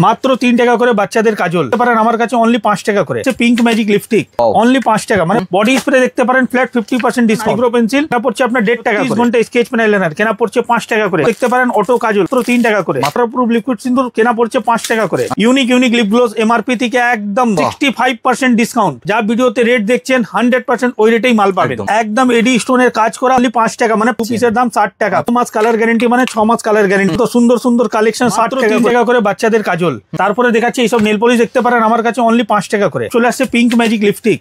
মাত্র 3 টাকা করে বাচ্চাদের কাজল দেখতে পারেন আমার কাছে অনলি 5 টাকা করে। পিঙ্ক ম্যাজিক লিপস্টিক অনলি 5 টাকা, মানে বডি স্প্রে দেখতে পারেন ফ্ল্যাট 50% ডিসকাউন্ট। আইব্রো পেন্সিল কেনা পড়ছে আপনার 1.5 টাকা করে। ঘন্টা স্কেচ পেন আইলাইনার কেনা পড়ছে 5 টাকা করে। দেখতে পারেন অটো কাজল মাত্র 3 টাকা করে। ওয়াটারপ্রুফ লিকুইড সিন্দুর কেনা পড়ছে 5 টাকা করে। ইউনিক লিপ গ্লোস এমআরপি থেকে একদম 65% ডিসকাউন্ট। যা ভিডিওতে রেট দেখছেন 100% ওই রেটেই মাল পাবেন। একদম এডি স্টোনের কাজ করা অনলি 5 টাকা, মানে 2 পিসের দাম 60 টাকা। 2 মাস কালার গ্যারান্টি, মানে 6 মাস কালার গ্যারান্টি। তো সুন্দর সুন্দর কালেকশন 60 টাকা করে বাচ্চাদের কাজল। তারপরে দেখাচ্ছি এইসব নেল পলিশ দেখতে পারেন আমার কাছে অনলি 5 টাকা করে। চলে আসছে পিঙ্ক ম্যাজিক লিপস্টিক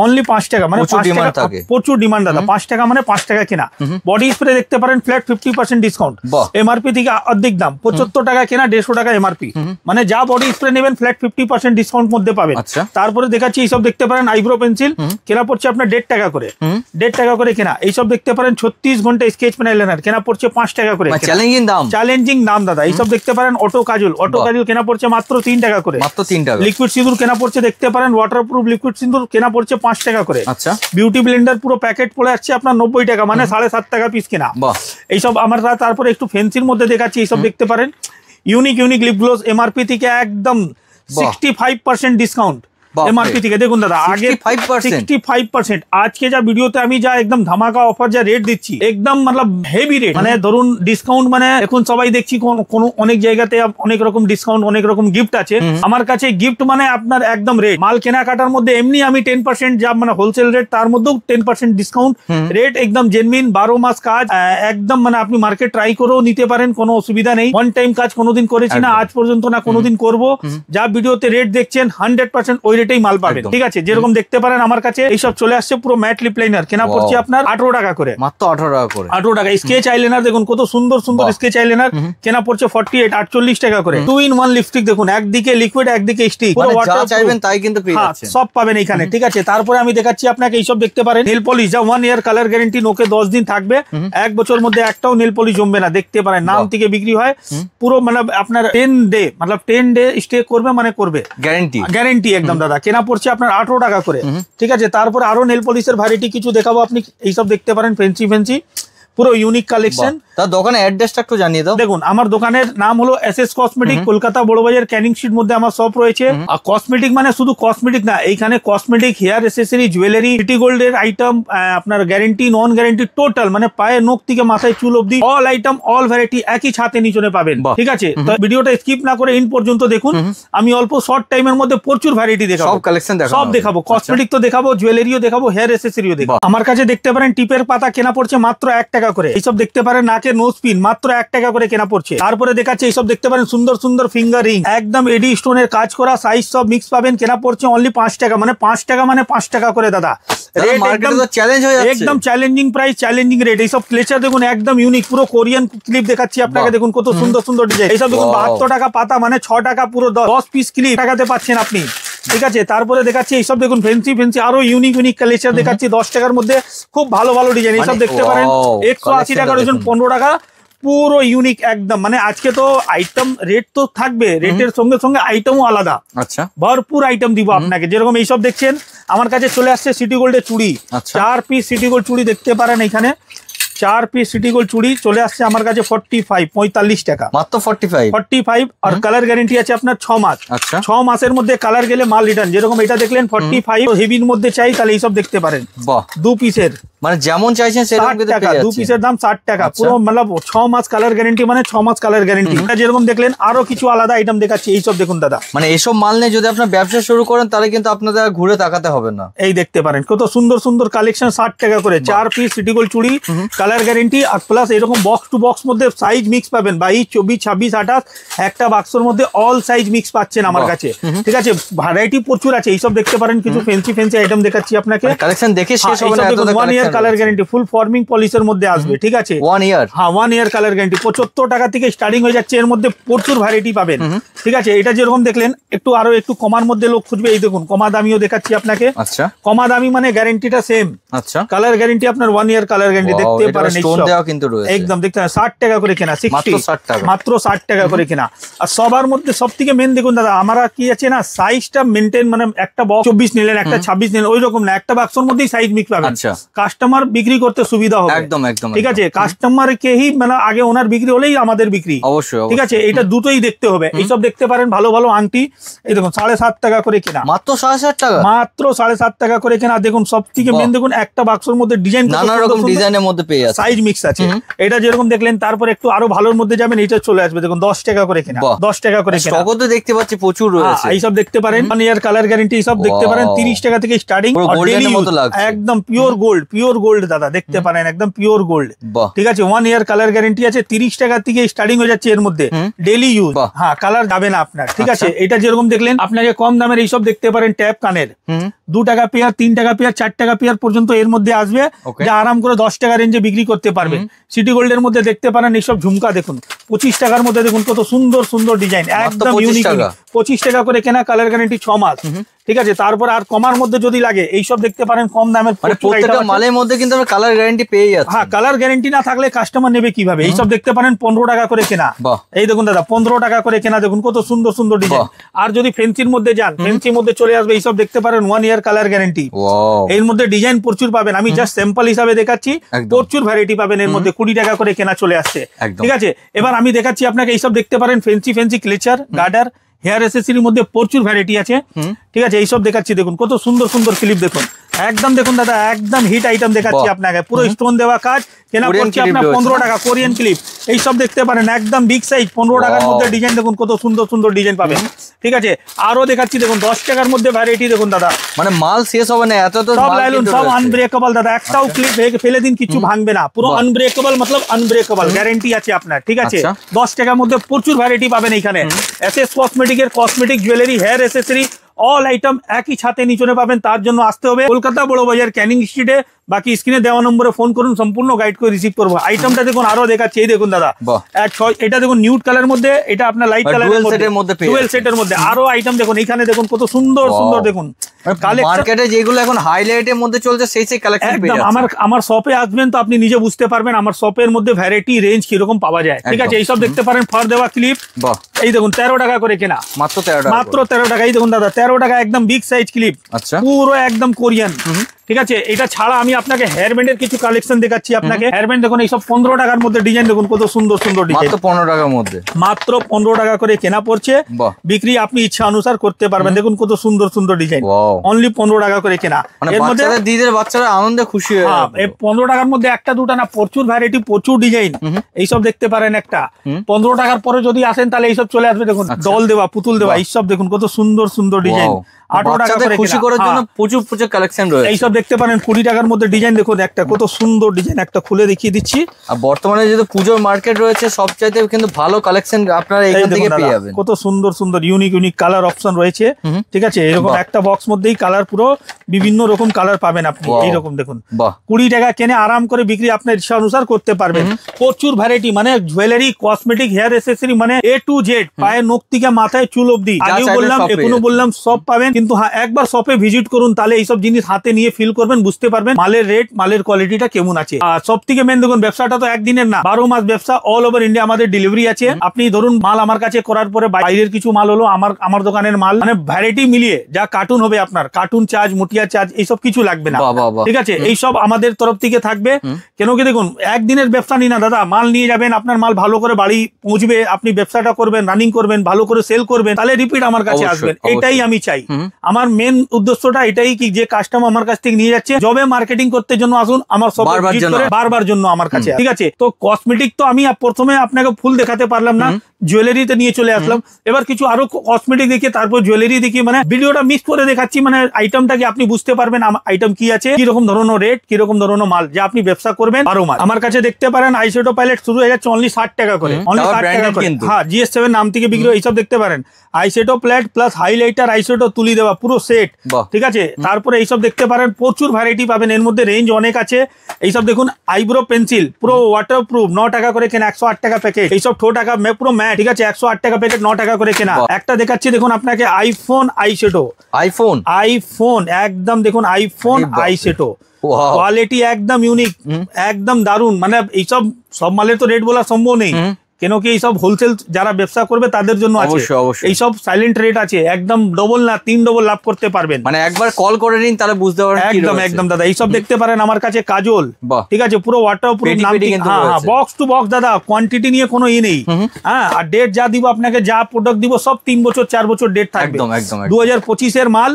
অনলি 5 টাকা, মানে 5 টাকা প্রচুর ডিমান্ড দাদা। 5 টাকা মানে 5 টাকা কেনা। বডি স্প্রে দেখতে পারেন ফ্ল্যাট 50% ডিসকাউন্ট। এমআরপি থেকে অর্ধেক দাম, 75 টাকা কেনা 150 টাকা এমআরপি, মানে যা বডি স্প্রে নেবেন ফ্ল্যাট 50% ডিসকাউন্ট মধ্যে পাবেন। তারপরে দেখাচ্ছি এইসব দেখতে পারেন আইব্রো পেন্সিল কেনা পড়ছে আপনার 1.5 টাকা করে। 1.5 টাকা করে কেনা। এইসব দেখতে পারেন 36 ঘন্টা স্কেচ পেন আইলাইনার কেনা পড়ছে 5 টাকা করে। চ্যালেঞ্জিং দাম দাদা। এইসব দেখতে পারেন অটো কাজল কেনা পড়ছে মাত্র 3 টাকা করে। মাত্র 3 টাকা। লিকুইড সিঁদুর কেনা পড়ছে দেখতে পারেন ওয়াটারপ্রুফ লিকুইড সিঁদুর কেনা পড়ছে 5 টাকা করে। আচ্ছা। বিউটি ব্লেন্ডার পুরো প্যাকেট পড়ে আসছে আপনার 90 টাকা, মানে 7.5 টাকা পিস কেনা। এইসব আমার। তারপরে একটু ফ্যান্সির মধ্যে দেখাচ্ছি, এইসব দেখতে পারেন ইউনিক লিপ গ্লোস এমআরপি থেকে একদম 65% ডিসকাউন্ট। এমআরপি থেকে দেখুন দাদা আগে 65%। আজকে যা ভিডিওতে আমি যা একদম ধামাকা অফার যা রেট দিচ্ছি একদম মানে হেভি রেট, মানে ধরুন ডিসকাউন্ট, মানে এখন সবাই দেখছি কোন অনেক জায়গাতে অনেক রকম ডিসকাউন্ট, অনেক রকম গিফট আছে। আমার কাছে গিফট মানে আপনার একদম রেট। মাল কেনাকাটার মধ্যে এমনি আমি 10% যা মানে হোলসেল রেট, তার মধ্যেও 10% ডিসকাউন্ট রেট, একদম জেনুইন। 12 মাস কাজ একদম, মানে আপনি মার্কেট ট্রাই করেও নিতে পারেন, কোনো অসুবিধা নেই। ওয়ান টাইম কাজ কোনোদিন করেছি না আজ পর্যন্ত, না কোনোদিন করব। যা ভিডিওতে রেট দেখছেন 100% ওই রেটেই মাল পাবেন, ঠিক আছে। যেরকম দেখতে পারেন আমার কাছে এইসব চলে আসছে পুরো ম্যাট লিপ লাইনার কেনা পড়ছে আপনার 18 টাকা করে। মাত্র 18 টাকা করে। 18 টাকা। স্কেচ আইলাইনার দেখুন কত সুন্দর সুন্দর স্কেচ আইলাইনার কেনা পড়ছে 48 টাকা করে। 2-in-1 লিপস্টিক দেখুন, একদিকে লিকুইড একদিকে স্টিক, পুরো ওয়াটার চাইবেন তাই কিন্তু পেয়ে যাচ্ছেন, সব পাবেন এখানে, ঠিক আছে। তারপরে আমি দেখাচ্ছি আপনাকে এইসব দেখতে পারেন নেল পলিশ, যা 1 ইয়ার কালার গ্যারান্টি, নোকে 10 দিন থাকবে, 1 বছর মধ্যে একটাও নেল পলিশ জমবে না। দেখতে পারেন নাম থেকে বিক্রি হয় পুরো, মানে আপনার 10 ডে স্টে করবে, মানে করবে গ্যারান্টি একদম দাদা। কেনা পড়ছে আপনার 18 টাকা করে, ঠিক আছে। তারপরে আরো নেল পলিশের ভ্যারাইটি কিছু দেখাবো, আপনি এইসব দেখতে পারেন ফেন্সি পুরো ইউনিক কালেকশন। তার দোকানের অ্যাড্রেসটা একটু জানিয়ে দাও। দেখুন আমার দোকানের নাম হলো SS cosmetic, Kolkata Burrabazar Canning Street মধ্যে আমার শপ রয়েছে। আর কসমেটিক মানে শুধু কসমেটিক না, এইখানে cosmetic, hair accessory, jewellery, city গোল্ডের আইটেম, আপনার গ্যারান্টি নন গ্যারান্টি টোটাল, মানে পায়ে নখ থেকে মাথায় চুল অবধি অল আইটেম অল ভ্যারাইটি একই ছাতে নিচনে পাবেন, ঠিক আছে। তো ভিডিওটা স্কিপ না করে ইন পর্যন্ত দেখুন। আমি অল্প শর্ট টাইমের মধ্যে প্রচুর ভ্যারাইটি দেখাবো, সব কালেকশন দেখাবো, সব দেখাবো। কসমেটিক তো দেখাবো, জুয়েলারিও দেখাবো, হেয়ার অ্যাসেসরিও দেখাবো। আমার কাছে দেখতে পারেন টিপের পাতা কেনা পড়ছে মাত্র 1 টাকা করে। এইসব দেখতে পারেন নাকের নোজ পিন মাত্র 1 টাকা করে কেনা পড়ছে। তারপরে দেখাচ্ছে এইসব দেখতে পারেন সুন্দর সুন্দর ফিঙ্গার রিং, একদম এডি স্টোনের কাজ করা, সাইজ সব মিক্স পাবেন, কেনা পড়ছে অনলি 5 টাকা, মানে 5 টাকা মানে 5 টাকা করে দাদা। একদম চ্যালেঞ্জিং প্রাইস, চ্যালেঞ্জিং রেট। এইসব ক্লেচার দেখুন একদম ইউনিক, পুরো কোরিয়ান ক্লিপ দেখাচ্ছি আপনাকে, দেখুন কত সুন্দর সুন্দর ডিজাইন। এইসব দেখুন 72 টাকা পাতা, মানে 6 টাকা পুরো 10 পিস ক্লিপ টাকাতে পাচ্ছেন আপনি, ঠিক আছে। তারপরে দেখাচ্ছি এইসব দেখুন ফেন্সি আরো ইউনিক কালেকশন দেখাচ্ছি 10 টাকার মধ্যে, খুব ভালো ভালো ডিজাইন। এইসব দেখতে পারেন 180 টাকা ডজন, 15 টাকা, পুরো ইউনিক একদম। মানে আজকে তো আইটেম রেট তো থাকবে, রেটের সঙ্গে সঙ্গে আইটেমও আলাদা, আচ্ছা ভরপুর আইটেম দিব আপনাকে। যেরকম এইসব দেখছেন আমার কাছে চলে আসছে সিটি গোল্ডের চুড়ি, 4 পিস সিটি গোল্ড চুড়ি দেখতে পারেন এখানে, 4 পিস সিটি গোল্ড চুড়ি চলে আসছে আমার কাছে 45 টাকা, মাত্র 45। আর কালার গ্যারান্টি আছে আপনার 6 মাস। আচ্ছা, 6 মাসের মধ্যে কালার গেলে মাল রিটার্ন। যেরকম এটা দেখলেন 45, হেভির মধ্যে চাই তাহলে এইসব দেখতে পারেন, 2 পিসের, মানে যেমন চাইছেন সেরকম পেয়ে যাচ্ছেন। 2 পিসের দাম 60 টাকা, পুরো মানে 6 মাস কালার গ্যারান্টি, মানে 6 মাস কালার গ্যারান্টি। যেরকম দেখলেন আরো কিছু আলাদা আইটেম দেখাচ্ছি, এইসব দেখুন দাদা। মানে এইসব মাল নিয়ে যদি আপনার ব্যবসা শুরু করেন তাহলে কিন্তু আপনাদের ঘুরে তাকাতে হবে না। এই দেখতে পারেন কত সুন্দর সুন্দর কালেকশন, 60 টাকা করে 4 পিস সিটি গোল্ড চুড়ি, কালার গ্যারান্টি। আর প্লাস এরকম বক্স টু বক্স মধ্যে সাইজ মিক্স পাবেন, 22, 24, 26, 28, একটা বাক্সের মধ্যে অল সাইজ মিক্স পাচ্ছেন আমার কাছে, ঠিক আছে। ভ্যারাইটি প্রচুর আছে। এইসব দেখতে পারেন কিছু ফেন্সি আইটেম দেখাচ্ছি আপনাকে, কালেকশন দেখে শেষ হবে না। 1 ইয়ার কালার গ্যারান্টি, ফুল ফর্মিং পলিশের মধ্যে আসবে, ঠিক আছে। 1 ইয়ার, হ্যাঁ 1 ইয়ার কালার গ্যারান্টি, 75 টাকা থেকে স্টার্টিং হয়ে যাচ্ছে। এর মধ্যে প্রচুর ভ্যারাইটি পাবেন, ঠিক আছে। এটা যেরকম দেখলেন একটু আরো একটু কমার মধ্যে লোক খুঁজবে, এই দেখুন কমা দামিও দেখাচ্ছি আপনাকে। আচ্ছা, কমা দামি মানে গ্যারান্টিটা সেম। আচ্ছা, কালার গ্যারান্টি আপনার 1 ইয়ার কালার গ্যারান্টি দেখতে পারেন। স্টোন দেওয়া কিন্তু রয়েছে একদম, দেখতে 60 টাকা করে কেনা, 60 মাত্র 60 টাকা করে কেনা। আর সবার মধ্যে সব থেকে মেন দেখুন দাদা, আমরা কি আছে না সাইজটা মেনটেন, মানে একটা বক্স 24 নিলেন, একটা 26 নিলেন, ওই রকম না, একটা বাক্সের মধ্যেই সাইজ মিক্স পাবেন। কাস্টমার বিক্রি করতে সুবিধা হবে। একদম একদম ঠিক আছে, কাস্টমারকেই মানে আগে ওনার বিক্রি হলেই আমাদের বিক্রি। অবশ্যই ঠিক আছে, এটা দুটোই দেখতে হবে। এইসব দেখতে পারেন ভালো ভালো আংটি, এই দেখুন 7.5 টাকা করে কেনা, মাত্র 7.5 টাকা, মাত্র 7.5 টাকা করে কেনা। দেখুন সব থেকে মেন দেখুন একটা বাক্সের মধ্যে ডিজাইন, নানা রকম ডিজাইনের মধ্যে পেয়ে যাচ্ছে, সাইজ মিক্স আছে। এটা যেরকম দেখলেন, তারপর একটু আরো ভালোর মধ্যে যাবেন, এটা চলে আসবে দেখুন 10 টাকা করে কেনা, 10 টাকা করে কেনা। স্টকও তো দেখতে পাচ্ছি প্রচুর রয়েছে। এইসব দেখতে পারেন 1 ইয়ার কালার গ্যারান্টি, এইসব দেখতে পারেন 30 টাকা থেকে স্টার্টিং। একদম পিওর গোল্ড, পিওর গোল্ড দাদা দেখতে পারেন, একদম পিওর গোল্ড। ঠিক আছে, 1 ইয়ার কালার গ্যারান্টি আছে, 30 টাকা থেকে স্টার্টিং হয়ে যাচ্ছে এর মধ্যে, ডেইলি ইউজ। হ্যাঁ, কালার যাবে না আপনার। ঠিক আছে, এটা যেরকম দেখলেন, আপনাকে কম দামের এইসব দেখতে পারেন ট্যাপ কানের, 2 টাকা পেয়ার, 3 টাকা পেয়ার, 4 টাকা পেয়ার পর্যন্ত এর মধ্যে আসবে, যা আরাম করে 10 টাকা রেঞ্জে বিক্রি করতে পারবেন। সিটি গোল্ডের মধ্যে দেখতে পারেন এইসব ঝুমকা, দেখুন 25 টাকার মধ্যে দেখুন কত সুন্দর সুন্দর ডিজাইন, একদম ইউনিক। 25 টাকা করে কেনা, কালার গ্যারান্টি 6 মাস। ঠিক আছে, তারপর আর কমার মধ্যে যদি লাগে এইসব দেখতে পারেন কম দামের, প্রত্যেকটা মালের মধ্যে কিন্তু আমরা কালার গ্যারান্টি পেয়ে যাচ্ছি। হ্যাঁ, কালার গ্যারান্টি না থাকলে কাস্টমার নেবে কিভাবে? এইসব দেখতে পারেন 15 টাকা করে কেনা। এই দেখুন দাদা 15 টাকা করে কেনা, দেখুন কত সুন্দর সুন্দর ডিজাইন। আর যদি ফেন্সির মধ্যে যান, ফেন্সির মধ্যে চলে আসবে এইসব দেখতে পারেন 1 ইয়ার কালার গ্যারান্টি। এর মধ্যে ডিজাইন প্রচুর পাবেন, আমি জাস্ট স্যাম্পল হিসাবে দেখাচ্ছি, প্রচুর ভ্যারাইটি পাবেন এর মধ্যে। 20 টাকা করে কেনা চলে আসছে। ঠিক আছে, এবার আমি দেখাচ্ছি আপনাকে, এইসব দেখতে পারেন ফেন্সি ফেন্সি ক্লেচার, গার্ডার, হেয়ার অ্যাসেসরির মধ্যে প্রচুর ভ্যারাইটি আছে। ঠিক আছে, এইসব দেখাচ্ছি, দেখুন কত সুন্দর সুন্দর ক্লিপ, দেখুন একদম দেখুন দাদা, একদম হিট আইটেম দেখাচ্ছি আপনাকে, পুরো স্টোন দেওয়া কাজ, কেনা পড়ছে আপনার 15 টাকা। কোরিয়ান ক্লিপ এইসব দেখতে পারেন, একদম বিগ সাইজ, 15 টাকার মধ্যে ডিজাইন, দেখুন কত সুন্দর সুন্দর ডিজাইন পাবেন। ঠিক আছে, আরো দেখাচ্ছি, দেখুন 10 টাকার মধ্যে ভ্যারাইটি, দেখুন দাদা মানে মাল শেষ হবে না, এত তো সব লাইলন, সব আনব্রেকেবল দাদা, একটাও ক্লিপ ফেলে দিন কিছু ভাঙবে না, পুরো আনব্রেকেবল, মতলব আনব্রেকেবল গ্যারান্টি আছে আপনার। ঠিক আছে, 10 টাকার মধ্যে প্রচুর ভ্যারাইটি পাবেন এখানে। এসএস কসমেটিকের cosmetic, jewellery, hair accessory, all item একই ছাতে নিচনে পাবেন। তার জন্য আসতে হবে কলকাতা বড় বাজার, ক্যানিং স্ট্রিটে। বাকি স্ক্রিনে দেওয়া নম্বরে ফোন করুন, সম্পূর্ণ গাইড করে রিসিভ করবো। আইটেমটা দেখুন আরো দেখাচ্ছি, এই দেখুন দাদা, এটা দেখুন নিউড কালার মধ্যে, এটা আপনার লাইট কালারের মধ্যে, ডুয়েল সেটের মধ্যে। আরো আইটেম দেখুন এখানে, দেখুন কত সুন্দর সুন্দর, দেখুন মার্কেটে যেগুলো এখন হাইলাইটের মধ্যে চলছে সেই সেই কালেকশন পেয়ে যাচ্ছেন। আমার শপে আসবেন তো আপনি নিজে বুঝতে পারবেন আমার শপের মধ্যে ভ্যারাইটি রেঞ্জ কিরকম পাওয়া যায়। ঠিক আছে, এইসব দেখতে পারেন ফার দেওয়া ক্লিপ, এই দেখুন 13 টাকা করে কেনা, মাত্র 13 টাকা। এই দেখুন দাদা 13 টাকা, একদম বিগ সাইজ ক্লিপ, পুরো একদম কোরিয়ান। ঠিক আছে, এটা ছাড়া আমি আপনাকে হেয়ার ব্যান্ডের কিছু কালেকশন দেখাচ্ছি আপনাকে। হেয়ার ব্যান্ড দেখুন এইসব 15 টাকার মধ্যে ডিজাইন, দেখুন কত সুন্দর সুন্দর ডিজাইন, মাত্র 15 টাকার মধ্যে, মাত্র 15 টাকা করে কেনা পড়ছে। বিক্রি আপনি ইচ্ছা অনুসার করতে পারবেন, দেখুন কত সুন্দর সুন্দর ডিজাইন, অনলি 15 টাকা করে কেনা। এর মধ্যে দিদির বাচ্চারা আনন্দে খুশি হয়ে যাবে। এই 15 টাকার মধ্যে একটা দুটা না, প্রচুর ভ্যারাইটি, প্রচুর ডিজাইন। এইসব দেখতে পারেন একটা 15 টাকার পরে যদি আসেন তাহলে এইসব চলে আসবে, দেখুন ডল দেওয়া, পুতুল দেওয়া, এইসব দেখুন কত সুন্দর সুন্দর ডিজাইন। 18 টাকা করে খুশি করার জন্য প্রচুর প্রচুর কালেকশন রয়েছে। এইসব দেখতে পারেন 20 টাকার মধ্যে ডিজাইন, দেখুন একটা কত সুন্দর ডিজাইন, একটা খুলে দেখিয়ে দিচ্ছি। আর বর্তমানে যেহেতু পুজোর মার্কেট রয়েছে, সবচাইতে কিন্তু ভালো কালেকশন আপনারা এখান থেকে পেয়ে যাবেন। কত সুন্দর সুন্দর ইউনিক ইউনিক কালার অপশন রয়েছে। ঠিক আছে, এরকম একটা বক্স মধ্যেই কালার, পুরো বিভিন্ন রকম কালার পাবেন আপনি। এইরকম দেখুন 20 টাকা কেনে আরাম করে বিক্রি আপনার ইচ্ছা অনুসার করতে পারবেন। প্রচুর ভ্যারাইটি, মানে জুয়েলারি, কসমেটিক, হেয়ার অ্যাসেসরি, মানে A to Z, পায়ের নখ থেকে মাথায় চুল অবধি, আগেও বললাম এখনো বললাম, সব পাবেন। কিন্তু হ্যাঁ, একবার শপে ভিজিট করুন, তাহলে এইসব জিনিস হাতে নিয়ে ফিল করবেন, বুঝতে পারবেন মালের রেট, মালের কোয়ালিটিটা কেমন আছে। আর সব থেকে মেন দেখুন, ব্যবসাটা তো একদিনের না, 12 মাস ব্যবসা, অল ওভার ইন্ডিয়া আমাদের ডেলিভারি আছে। আপনি ধরুন মাল আমার কাছে করার পরে বাইরের কিছু মাল হলো, আমার দোকানের মাল, মানে ভ্যারাইটি মিলিয়ে যা কার্টুন হবে আপনার, কার্টুন চার্জ, মুটিয়া চার্জ, এইসব কিছু লাগবে না। ঠিক আছে, এইসব আমাদের তরফ থেকে থাকবে। কেন কি দেখুন, একদিনের ব্যবসা নি না দাদা, মাল নিয়ে যাবেন, আপনার মাল ভালো করে বাড়ি পৌঁছবে, আপনি ব্যবসাটা করবেন, রানিং করবেন, ভালো করে সেল করবেন, তাহলে রিপিট আমার কাছে আসবেন। এটাই আমি চাই, আমার মেন উদ্দেশ্যটা এটাই, কি যে কাস্টমার আমার কাছ থেকে নিয়ে যাচ্ছে, জবে মার্কেটিং করতে জন্য আসুন আমার সব বারবার জন্য আমার কাছে। ঠিক আছে, তো কসমেটিক তো আমি প্রথমে আপনাকে ফুল দেখাতে পারলাম না, জুয়েলারিতে নিয়ে চলে আসলাম। এবার কিছু আরো কসমেটিক দেখিয়ে তারপর জুয়েলারি দেখি, মানে ভিডিওটা মিক্স করে দেখাচ্ছি, মানে আইটেমটাকে আপনি বুঝতে পারবেন আইটেম কি আছে, কিরকম ধরনের রেট, কিরকম ধরনের মাল, যে আপনি ব্যবসা করবেন 12 মাস। আমার কাছে দেখতে পারেন আইশ্যাডো প্যালেট শুরু হয়ে যাচ্ছে অনলি 60 টাকা করে, অনলি 60 টাকা করে। হ্যাঁ, GS7 নাম থেকে বিক্রি, এইসব দেখতে পারেন eyeshadow palette plus highlighter, eyeshadow তুলি দেওয়া, পুরো সেট। ঠিক আছে, তারপরে এইসব দেখতে পারেন প্রচুর ভ্যারাইটি পাবেন, এর মধ্যে রেঞ্জ অনেক আছে। এইসব দেখুন আইব্রো পেন্সিল, পুরো ওয়াটার প্রুফ, 9 টাকা করে কেনা, 108 টাকা প্যাকেট। এইসব 2 টাকা পুরো ম্যাট। ঠিক আছে, 108 টাকা প্যাকেট, 9 টাকা করে কেনা। একটা দেখাচ্ছি দেখুন আপনাকে, আইফোন আইশ্যাডো, আইফোন একদম দেখুন, আইফোন আইশ্যাডো কোয়ালিটি একদম ইউনিক, একদম দারুন। মানে এইসব সব মালের তো রেট বলা সম্ভব নেই, কেন কি এইসব হোলসেল যারা ব্যবসা করবে তাদের জন্য আছে, এইসব সাইলেন্ট রেট আছে, একদম ডবল না 3 ডবল লাভ করতে পারবেন। মানে একবার কল করে নিন তাহলে বুঝতে পারবেন। একদম একদম দাদা, এইসব দেখতে পারেন আমার কাছে কাজল, ঠিক আছে, পুরো ওয়াটারপ্রুফ, বক্স টু বক্স দাদা, কোয়ান্টিটি নিয়ে কোনো নেই। হ্যাঁ, আর ডেট যা দিব আপনাকে, যা প্রোডাক্ট দিব সব 3 বছর 4 বছর ডেট থাকবে। 2025 এর মাল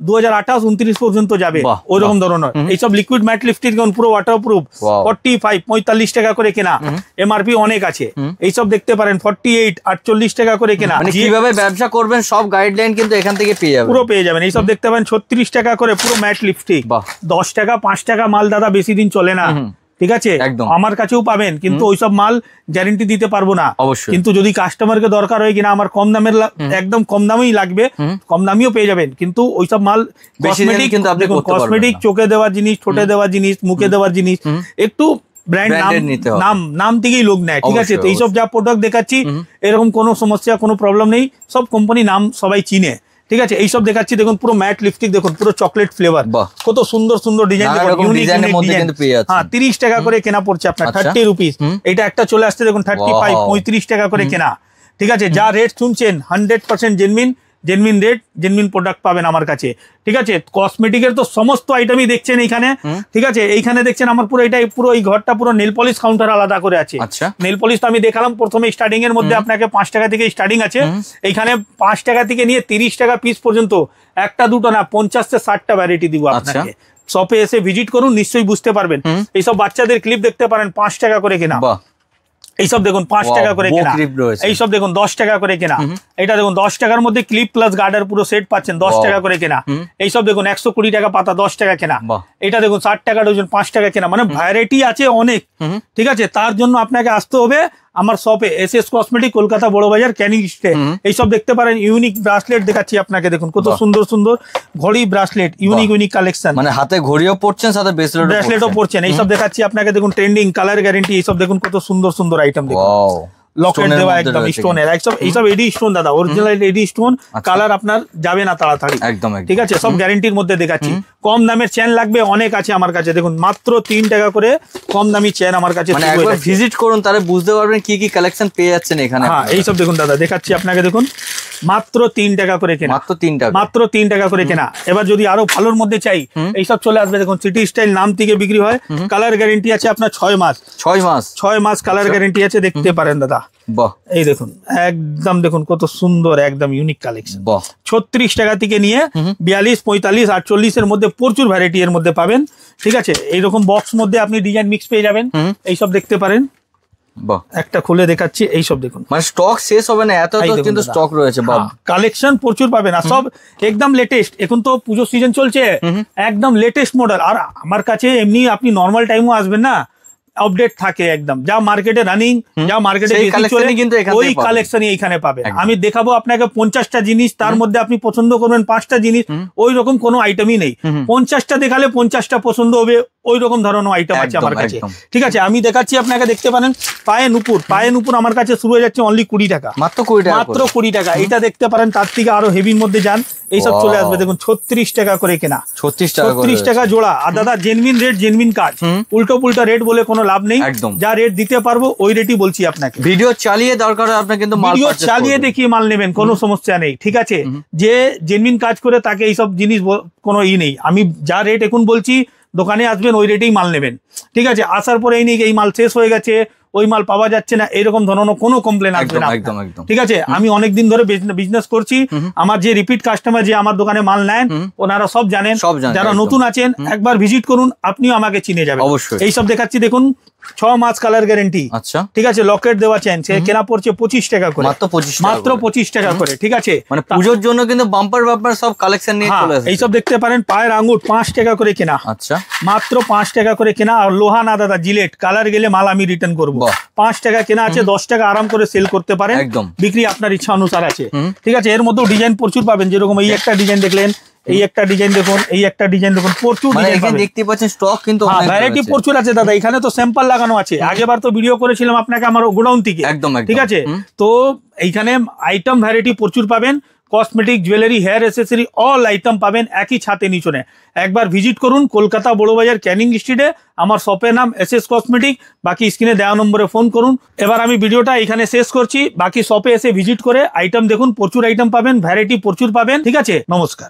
2028 29 পর্যন্ত যাবে, ওইরকম ধরনের। এইসব লিকুইড ম্যাট লিপস্টিক পুরো ওয়াটারপ্রুফ 45 টাকা করে কেনা, এমআরপি অনেক আছে। এইসব দেখতে পারেন 48 48 টাকা করে কেনা। কিভাবে ব্যবসা করবেন সব গাইডলাইন কিন্তু এখান থেকে পেয়ে যাবেন, পুরো পেয়ে যাবেন। এইসব দেখতে পারেন 36 টাকা করে পুরো ম্যাট লিপস্টিক। 10 টাকা 5 টাকা মাল দাদা বেশি দিন চলে না, ঠিক আছে, আমার কাছেও পাবেন, কিন্তু ওইসব মাল গ্যারান্টি দিতে পারবো না। কিন্তু যদি কাস্টমারকে দরকার হয় কিনা আমার কম দামের, একদম কম দামেই লাগবে, কম দামিও পেয়ে যাবেন। কিন্তু ওইসব মাল কসমেটিক, চোখে দেওয়ার জিনিস, ঠোঁটে দেওয়ার জিনিস, মুখে দেওয়ার জিনিস, একটু ব্র্যান্ড নাম থেকেই লোক নেয়, ঠিক আছে। তো এইসব যা প্রোডাক্ট দেখাচ্ছি এরকম কোনো সমস্যা, কোনো প্রবলেম নেই, সব কোম্পানি নাম সবাই চিনে, ঠিক আছে। এইসব দেখাচ্ছি দেখুন, পুরো ম্যাট লিপস্টিক দেখুন, পুরো চকলেট ফ্লেভার, কত সুন্দর সুন্দর ডিজাইন। হ্যাঁ, 30 টাকা করে কেনা পড়ছে আপনার, 30 রুপিস। এটা একটা চলে আসছে দেখুন 35 35 টাকা করে কেনা, ঠিক আছে। যা রেট শুনছেন 100% জেনুইন রেট, জেনুইন প্রোডাক্ট পাবেন আমার কাছে, ঠিক আছে। কসমেটিকের তো সমস্ত আইটেমই দেখছেন এইখানে, ঠিক আছে। এইখানে দেখছেন আমার পুরো এটা, পুরো এই ঘরটা পুরো নেল পলিশ কাউন্টার আলাদা করে আছে। নেল পলিশ তো আমি দেখালাম প্রথমে স্টার্টিং এর মধ্যে, আপনাকে 5 টাকা থেকে স্টার্টিং আছে। এইখানে 5 টাকা থেকে নিয়ে 30 টাকা পিস পর্যন্ত, একটা দুটো না 50 থেকে 60টা ভ্যারাইটি দিব আপনাকে। শপে এসে ভিজিট করুন, নিশ্চয়ই বুঝতে পারবেন। এইসব বাচ্চাদের ক্লিপ দেখতে পারেন 5 টাকা করে কেনা, এইসব দেখুন 5 টাকা করে কেনা, এইসব দেখুন 10 টাকা করে কেনা। এটা দেখুন 10 টাকার মধ্যে ক্লিপ প্লাস গার্ডার পুরো সেট পাচ্ছেন, 10 টাকা করে কেনা। এইসব দেখুন 120 টাকা পাতা, 10 টাকা কেনা। এটা দেখুন 60 টাকা ডজন, 5 টাকা কেনা। মানে ভ্যারাইটি আছে অনেক, ঠিক আছে। তার জন্য আপনাকে আসতে হবে আমার শপে, এসএস কসমেটিক, কলকাতা বড় বাজার, ক্যানিং স্ট্রিট। এইসব দেখতে পারেন ইউনিক ব্রাসলেট দেখাচ্ছি আপনাকে, দেখুন কত সুন্দর সুন্দর ঘড়ি ব্রাসলেট, ইউনিক কালেকশন। মানে হাতে ঘড়িও পড়ছেন, সাথে ব্রাসলেটও পড়ছেন। এইসব দেখাচ্ছি আপনাকে, দেখুন ট্রেন্ডিং, কালার গ্যারান্টি। এইসব দেখুন কত সুন্দর সুন্দর আইটেম, দেখুন লকেট দেওয়া একদম স্টোনের, এইসব এডি স্টোন দাদা, অরিজিনাল এডি স্টোন, কালার আপনার যাবে না তাড়াতাড়ি, একদম, ঠিক আছে। সব গ্যারান্টির মধ্যে দেখাচ্ছি। কম দামের চেন লাগবে অনেক আছে আমার কাছে, দেখুন মাত্র 3 টাকা করে কম দামি চেন আমার কাছে। একবার ভিজিট করুন, তাহলে বুঝতে পারবেন কি কি কালেকশন পেয়ে যাচ্ছেন এখানে। হ্যাঁ, এইসব দেখুন দাদা দেখাচ্ছি আপনাকে, দেখুন মাত্র 3 টাকা করে কেনা, মাত্র 3 টাকা করে কেনা। এবার যদি আরো ভালোর মধ্যে চাই, এইসব চলে আসবে দেখুন, সিটি স্টাইল নাম থেকে বিক্রি হয়, কালার গ্যারান্টি আছে আপনার 6 মাস কালার গ্যারান্টি আছে, দেখতে পারেন দাদা। এই দেখুন একদম, দেখুন কত সুন্দর, একদম ইউনিক কালেকশন। 36 টাকা থেকে নিয়ে 42 45 48 এর মধ্যে প্রচুর ভ্যারাইটি এর মধ্যে পাবেন, ঠিক আছে। এইরকম বক্স মধ্যে আপনি ডিজাইন মিক্স পেয়ে যাবেন, এইসব দেখতে পারেন। একটা খুলে দেখাচ্ছি, এইসব দেখুন, মানে স্টক শেষ হবে না, এত কিন্তু স্টক রয়েছে, কালেকশন প্রচুর পাবেন। আর সব একদম লেটেস্ট, এখন তো পুজো সিজন চলছে, একদম লেটেস্ট মডেল। আর আমার কাছে এমনি আপনি নর্মাল টাইমও আসবেন না, আপডেট থাকে একদম, যা মার্কেটে রানিং, যা মার্কেটে ওই কালেকশনই এইখানে পাবেন। আমি দেখাবো আপনাকে 50টা জিনিস, তার মধ্যে আপনি পছন্দ করবেন 5টা জিনিস, ওই রকম কোনো আইটেমই নেই। 50টা দেখালে 50টা পছন্দ হবে, ওই রকম ধরনের আইটেম আছে আমার কাছে, ঠিক আছে। আমি দেখাচ্ছি আপনাকে, দেখতে পারেন পায়ে নুপুর আমার কাছে শুরু হয়ে যাচ্ছে অনলি 20 টাকা, মাত্র 20 টাকা। এটা দেখতে পারেন, তার থেকে আরো হেভির মধ্যে যান, এইসব চলে আসবে দেখুন 36 টাকা করে কেনা, 36 টাকা জোড়া। আর দাদা জেনুইন রেট, জেনুইন কাজ, উল্টো পুল্টা রেট বলে কোনো লাভ নেই, যা রেট দিতে পারবো ওই রেটই বলছি আপনাকে। ভিডিও চালিয়ে দরকার আপনার, কিন্তু ভিডিও চালিয়ে দেখিয়ে মাল নেবেন, কোনো সমস্যা নেই, ঠিক আছে। যে জেনুইন কাজ করে তাকে এইসব জিনিস কোনো নেই। আমি যা রেট এখন বলছি, দোকানে আসবেন ওই রেটেই মাল নেবেন, ঠিক আছে। আসার পরে এই নেই এই মাল শেষ হয়ে গেছে, ওই মাল পাওয়া যাচ্ছে না, এরকম ধরনের কোনো কমপ্লেন আসবে না, ঠিক আছে। আমি অনেকদিন ধরে বিজনেস করছি, আমার যে রিপিট কাস্টমার যে আমার দোকানে মাল নেন, ওনারা সব জানেন। যারা নতুন আছেন একবার ভিজিট করুন, আপনিও আমাকে চিনে যাবেন। এইসব দেখাচ্ছি দেখুন, 6 মাস কালার গ্যারান্টি, ঠিক আছে। লকেট দেওয়া চেন, সে কেনা পড়ছে 25 টাকা করে, মাত্র 25 টাকা করে, ঠিক আছে। মানে পুজোর জন্য কিন্তু বাম্পার সব কালেকশন নিয়ে চলে আসে। এইসব দেখতে পারেন, পায়ের আঙ্গুর 5 টাকা করে কেনা, আচ্ছা, মাত্র 5 টাকা করে কেনা। আর লোহা না দাদা, জিলেট, কালার গেলে মাল আমি রিটার্ন করবো। 5 টাকা কেনা আছে, 10 টাকা আরাম করে সেল করতে পারেন, বিক্রি আপনার ইচ্ছা অনুসার আছে, ঠিক আছে। এর মধ্যেও ডিজাইন প্রচুর পাবেন, যেরকম এই একটা ডিজাইন দেখলেন, এই একটা ডিজাইন দেখুন, এই একটা ডিজাইন দেখুন, প্রচুর ডিজাইন দেখতে পাচ্ছেন, স্টক কিন্তু ভ্যারাইটি প্রচুর আছে দাদা। এখানে তো স্যাম্পল লাগানো আছে, আগেবার তো ভিডিও করেছিলাম আপনাকে আমার গোডাউন থেকে, একদম, ঠিক আছে। তো এইখানে আইটেম ভ্যারাইটি প্রচুর পাবেন, cosmetic, jewellery, hair accessory all item পাবেন একই ছাতে নিচনে। একবার ভিজিট করুন কলকাতা বড়বাজার ক্যানিং স্ট্রিটে, আমার শপের নাম SS কসমেটিক। বাকি স্ক্রিনে দেওয়া নম্বরে ফোন করুন। এবার আমি ভিডিওটা এখানে শেষ করছি, বাকি শপে এসে ভিজিট করে আইটেম দেখুন, প্রচুর আইটেম পাবেন, ভ্যারাইটি প্রচুর পাবেন। ঠিক আছে, নমস্কার।